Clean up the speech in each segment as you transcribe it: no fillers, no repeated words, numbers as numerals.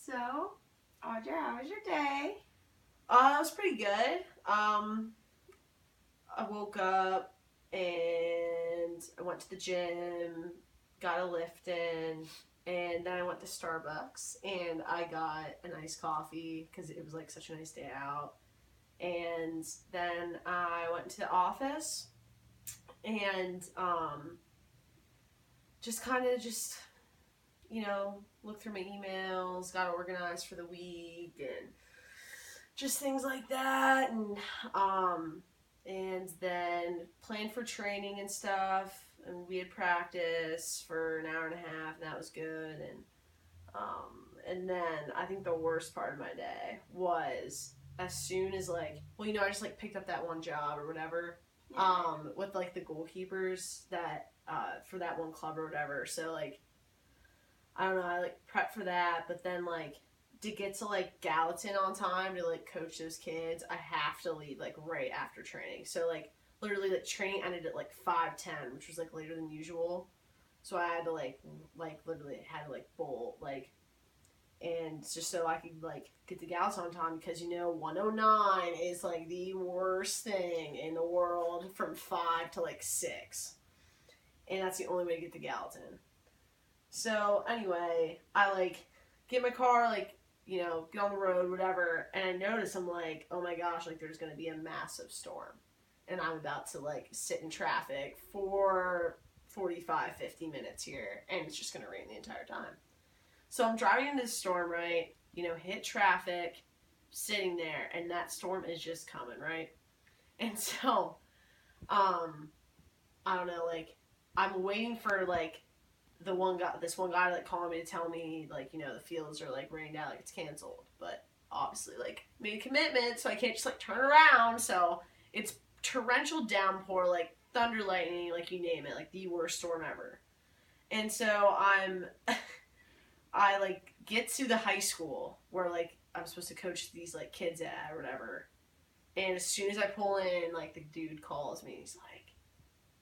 So, Audra, how was your day? It was pretty good. I woke up and I went to the gym, got a lift in, and then I went to Starbucks and I got an iced coffee because it was like such a nice day out. And then I went to the office and just kind of looked through my emails, got organized for the week, and just things like that, and then planned for training and stuff. And we had practice for an hour and a half, and that was good. And then I think the worst part of my day was as soon as I just picked up that one job or whatever, with like the goalkeepers that for that one club or whatever. So like I don't know, I like prepped for that, but then like to get to like Gallatin on time to like coach those kids, I have to leave like right after training. So like literally like training ended at like 5:10, which was like later than usual. So I had to like literally had to like bolt like, and just so I could like get to Gallatin on time because 109 is like the worst thing in the world from 5 to like 6, and that's the only way to get to Gallatin. So anyway, I like get my car, get on the road, whatever, and I notice I'm like, oh my gosh, like there's gonna be a massive storm. And I'm about to like sit in traffic for 45, 50 minutes here, and it's just gonna rain the entire time. So I'm driving into the storm, right? Hit traffic, sitting there, and that storm is just coming, right? And so, I don't know, like, I'm waiting for like this one guy like calling me to tell me like the fields are like raining out, like it's canceled, but obviously like made a commitment, so I can't just like turn around. So it's torrential downpour, like thunder, lightning, like you name it, like the worst storm ever. And so I like get to the high school where like I'm supposed to coach these like kids at or whatever, and as soon as I pull in, like the dude calls me, he's like,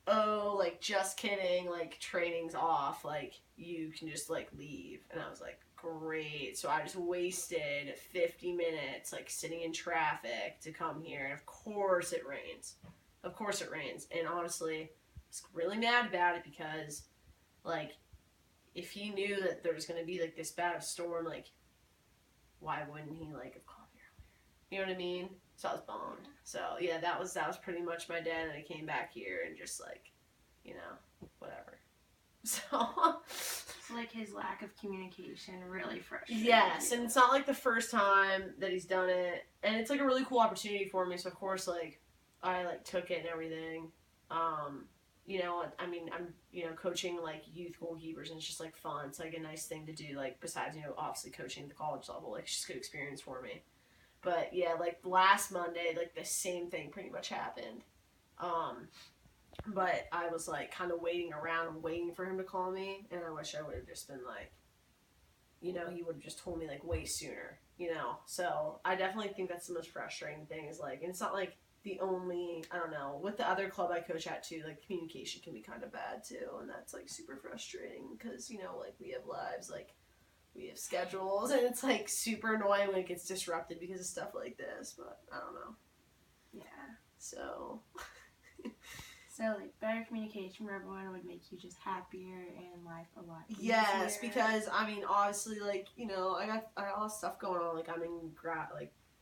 oh, like, just kidding, like, training's off, like, you can just, like, leave. And I was like, great. So I just wasted 50 minutes, like, sitting in traffic to come here. And of course it rains. Of course it rains. And honestly, I was really mad about it because, like, if he knew that there was going to be, like, this bad of storm, like, why wouldn't he, like, have called me earlier? You know what I mean? So I was bummed. So yeah, that was pretty much my day. And I came back here and just like, whatever. So It's like his lack of communication really frustrating. Yes, and it's not like the first time that he's done it, and it's like a really cool opportunity for me. So of course, like I like took it and everything. I mean, I'm coaching like youth goalkeepers, and it's just like fun. It's like a nice thing to do. Like besides obviously coaching at the college level, like it's just a good experience for me. But yeah, like last Monday, like the same thing pretty much happened. But I was like kind of waiting around and waiting for him to call me, and I wish I would have just been like, he would have just told me like way sooner, So I definitely think that's the most frustrating thing is like, and it's not like the only, I don't know, with the other club I coach at too, like communication can be kind of bad too, and that's like super frustrating because, like we have lives, like we have schedules, and it's like super annoying when it gets disrupted because of stuff like this, but I don't know. Yeah. So like better communication for everyone would make you just happier and life a lot easier. Yes, because I mean obviously like, I got a lot of stuff going on, like I'm in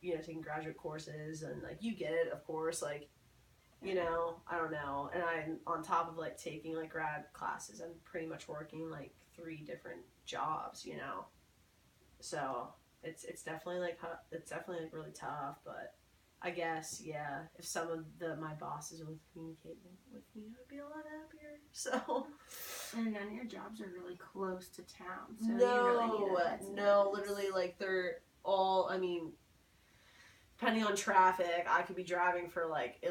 taking graduate courses, and like you get it, of course, like I don't know, and I'm on top of like taking like grad classes. I'm pretty much working like 3 different jobs, so it's definitely like really tough, but I guess if some of my bosses would communicate with me, I would be a lot happier. So and none of your jobs are really close to town, so no, literally like they're all, I mean, depending on traffic, I could be driving for like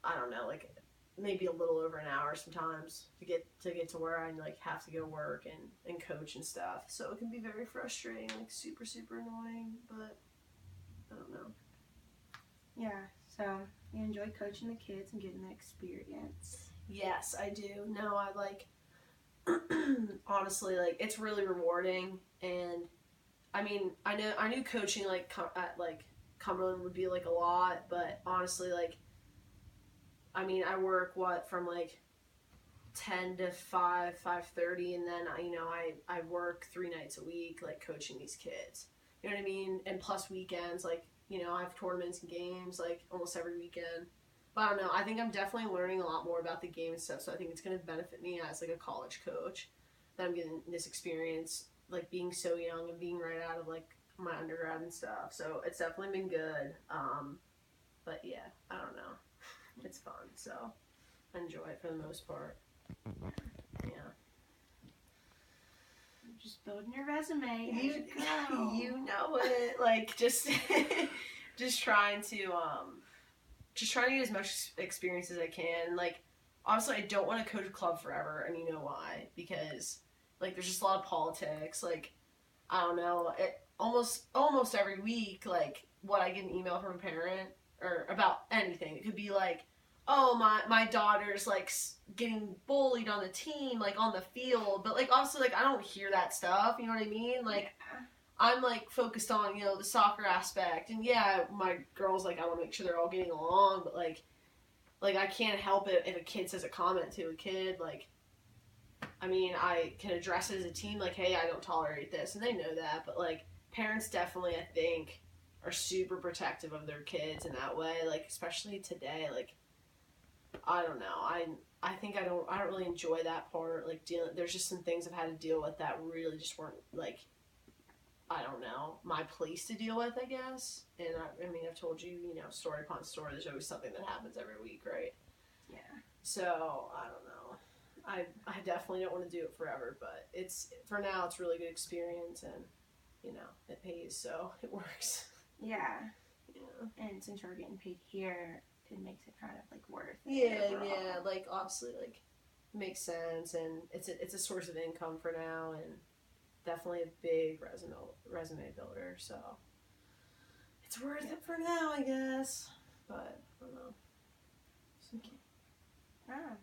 I don't know, like maybe a little over an hour sometimes to get to where I like have to go work and coach and stuff. So it can be very frustrating, like super, super annoying, but I don't know. Yeah, so you enjoy coaching the kids and getting the experience. Yes, I do. No, I like honestly, like it's really rewarding, and I mean, I knew coaching like at like Cumberland would be like a lot, but honestly, like, I mean, I work from like 10 to 5:30, and then I work 3 nights a week, like coaching these kids. You know what I mean? And plus weekends, like, I have tournaments and games like almost every weekend. But I don't know. I think I'm definitely learning a lot more about the game and stuff. So I think it's going to benefit me as like a college coach that I'm getting this experience, like being so young and being right out of like my undergrad and stuff. So it's definitely been good. But yeah, I don't know. It's fun. So I enjoy it for the most part. Yeah. Just building your resume. You know it. Like just just trying to get as much experience as I can. Like obviously I don't want to coach a club forever, and you know why? Because like there's just a lot of politics. Like I don't know, almost every week, like what I get an email from a parent or about anything. It could be like, oh my daughter's like getting bullied on the team, like on the field, but like obviously like I don't hear that stuff. You know what I mean? Like I'm like focused on the soccer aspect, and yeah, my girls like I want to make sure they're all getting along, but like I can't help it if a kid says a comment to a kid like. I mean, I can address it as a team, like, hey, I don't tolerate this, and they know that, but, like, parents definitely, I think, are super protective of their kids in that way, like, especially today, like, I don't know, I think I don't really enjoy that part, like, there's just some things I've had to deal with that really just weren't, like, I don't know, my place to deal with, I guess, and I mean, I've told you, story upon story, there's always something that happens every week, right? Yeah. So, I don't know. I definitely don't want to do it forever, but for now it's really good experience, and it pays, so it works. Yeah. Yeah. And since you're getting paid here, it makes it kind of like worth it. Yeah, like obviously like it makes sense, and it's a source of income for now, and definitely a big resume builder, so it's worth it for now, I guess. But I don't know. Okay. Ah.